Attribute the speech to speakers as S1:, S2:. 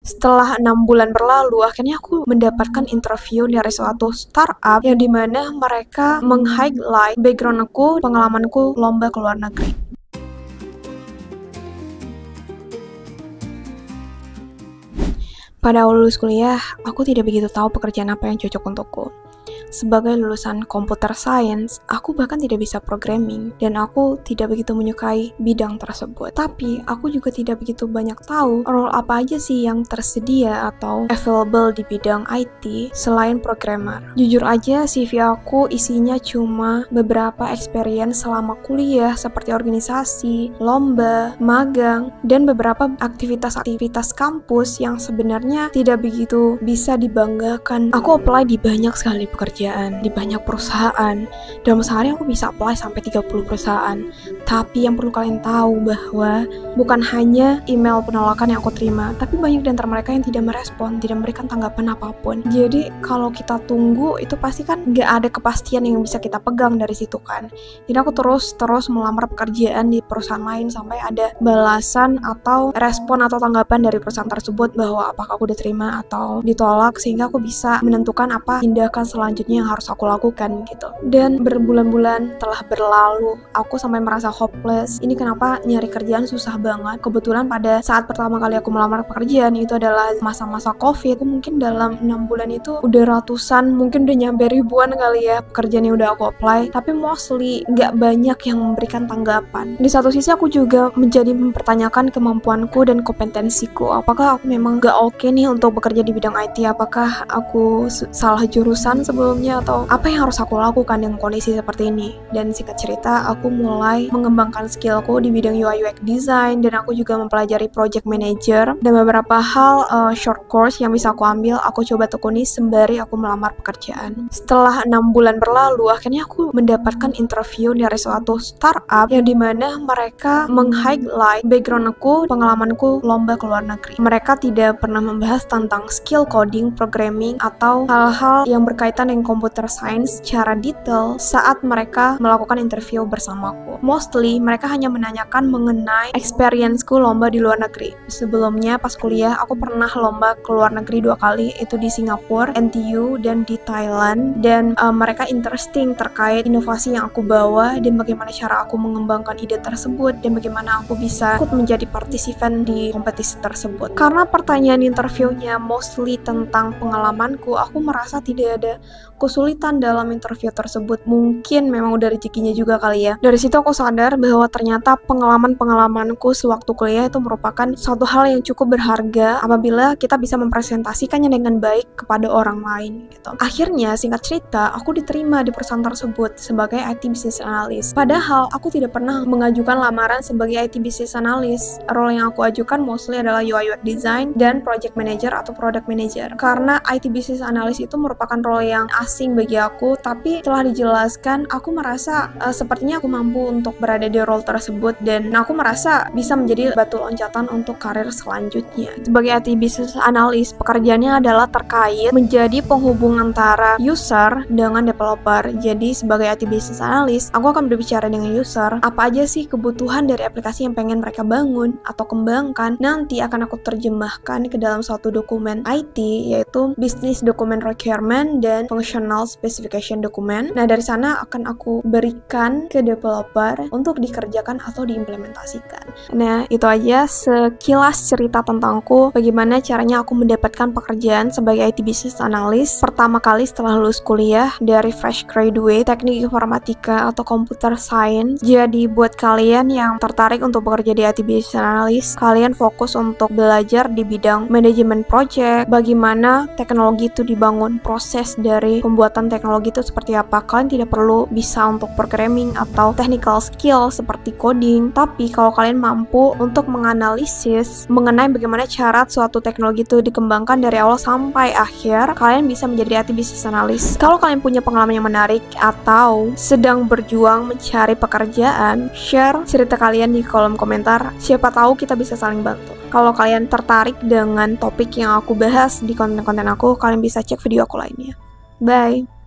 S1: Setelah 6 bulan berlalu, akhirnya aku mendapatkan interview dari suatu startup yang dimana mereka meng-highlight background aku, pengalamanku lomba ke luar negeri. Pada awal lulus kuliah, aku tidak begitu tahu pekerjaan apa yang cocok untukku. Sebagai lulusan computer science, aku bahkan tidak bisa programming dan aku tidak begitu menyukai bidang tersebut. Tapi aku juga tidak begitu banyak tahu role apa aja sih yang tersedia atau available di bidang IT selain programmer. Jujur aja CV aku isinya cuma beberapa experience selama kuliah seperti organisasi, lomba, magang, dan beberapa aktivitas-aktivitas kampus yang sebenarnya tidak begitu bisa dibanggakan. Aku apply di banyak sekali pekerjaan, di banyak perusahaan. Dalam sehari aku bisa apply sampai 30 perusahaan. Tapi yang perlu kalian tahu bahwa bukan hanya email penolakan yang aku terima, tapi banyak di antara mereka yang tidak merespon, tidak memberikan tanggapan apapun. Jadi kalau kita tunggu, itu pasti kan nggak ada kepastian yang bisa kita pegang dari situ kan. Jadi aku terus melamar pekerjaan di perusahaan lain sampai ada balasan atau respon atau tanggapan dari perusahaan tersebut bahwa apakah aku diterima atau ditolak, sehingga aku bisa menentukan apa tindakan selanjutnya yang harus aku lakukan gitu. Dan berbulan-bulan telah berlalu, aku sampai merasa hopeless. Ini kenapa nyari kerjaan susah banget. Kebetulan pada saat pertama kali aku melamar pekerjaan itu adalah masa-masa COVID. Aku mungkin dalam 6 bulan itu udah ratusan, mungkin udah nyampe ribuan kali ya pekerjaan yang udah aku apply, tapi mostly nggak banyak yang memberikan tanggapan. Di satu sisi aku juga menjadi mempertanyakan kemampuanku dan kompetensiku. Apakah aku memang nggak oke nih untuk bekerja di bidang IT? Apakah aku salah jurusan sebelumnya, atau apa yang harus aku lakukan dengan kondisi seperti ini? Dan singkat cerita, aku mulai mengembangkan skillku di bidang UI UX design, dan aku juga mempelajari project manager dan beberapa hal short course yang bisa aku ambil, aku coba tekuni sembari aku melamar pekerjaan. Setelah 6 bulan berlalu, akhirnya aku mendapatkan interview dari suatu startup yang dimana mereka meng-highlight background aku, pengalamanku lomba ke luar negeri. Mereka tidak pernah membahas tentang skill coding, programming, atau hal-hal yang berkaitan dengan computer science secara detail saat mereka melakukan interview bersamaku. Mostly, mereka hanya menanyakan mengenai experience-ku lomba di luar negeri. Sebelumnya, pas kuliah, aku pernah lomba ke luar negeri 2 kali, itu di Singapura, NTU, dan di Thailand. Dan mereka interesting terkait inovasi yang aku bawa dan bagaimana cara aku mengembangkan ide tersebut dan bagaimana aku bisa ikut menjadi partisipan di kompetisi tersebut. Karena pertanyaan interviewnya mostly tentang pengalamanku, aku merasa tidak ada kesulitan dalam interview tersebut. Mungkin memang udah rezekinya juga kali ya. Dari situ aku sadar bahwa ternyata pengalamanku sewaktu kuliah itu merupakan suatu hal yang cukup berharga apabila kita bisa mempresentasikannya dengan baik kepada orang lain gitu. Akhirnya, singkat cerita, aku diterima di perusahaan tersebut sebagai IT Business Analyst. Padahal aku tidak pernah mengajukan lamaran sebagai IT Business Analyst. Role yang aku ajukan mostly adalah UI UX Design dan Project Manager atau Product Manager. Karena IT Business Analyst itu merupakan role yang asing bagi aku, tapi telah dijelaskan, aku merasa sepertinya aku mampu untuk berada di role tersebut, dan aku merasa bisa menjadi batu loncatan untuk karir selanjutnya. Sebagai IT Business Analyst, pekerjaannya adalah terkait menjadi penghubung antara user dengan developer. Jadi sebagai IT Business Analyst, aku akan berbicara dengan user, apa aja sih kebutuhan dari aplikasi yang pengen mereka bangun atau kembangkan. Nanti akan aku terjemahkan ke dalam suatu dokumen IT, yaitu Business Document Requirement dan Functional Specification Document. Nah, dari sana akan aku berikan ke developer untuk dikerjakan atau diimplementasikan. Nah, itu aja sekilas cerita tentangku, bagaimana caranya aku mendapatkan pekerjaan sebagai IT Business Analyst pertama kali setelah lulus kuliah dari fresh graduate teknik informatika atau computer science. Jadi buat kalian yang tertarik untuk bekerja di IT Business Analyst, kalian fokus untuk belajar di bidang manajemen project, bagaimana teknologi itu dibangun, proses dari pembuatan teknologi itu seperti apa. Kalian tidak perlu bisa untuk programming atau technical skill seperti coding, tapi kalau kalian mampu untuk menganalisis mengenai bagaimana cara suatu teknologi itu dikembangkan dari awal sampai akhir, kalian bisa menjadi IT Business Analyst. Kalau kalian punya pengalaman yang menarik atau sedang berjuang mencari pekerjaan, share cerita kalian di kolom komentar. Siapa tahu kita bisa saling bantu. Kalau kalian tertarik dengan topik yang aku bahas di konten-konten aku, kalian bisa cek video aku lainnya. Bye!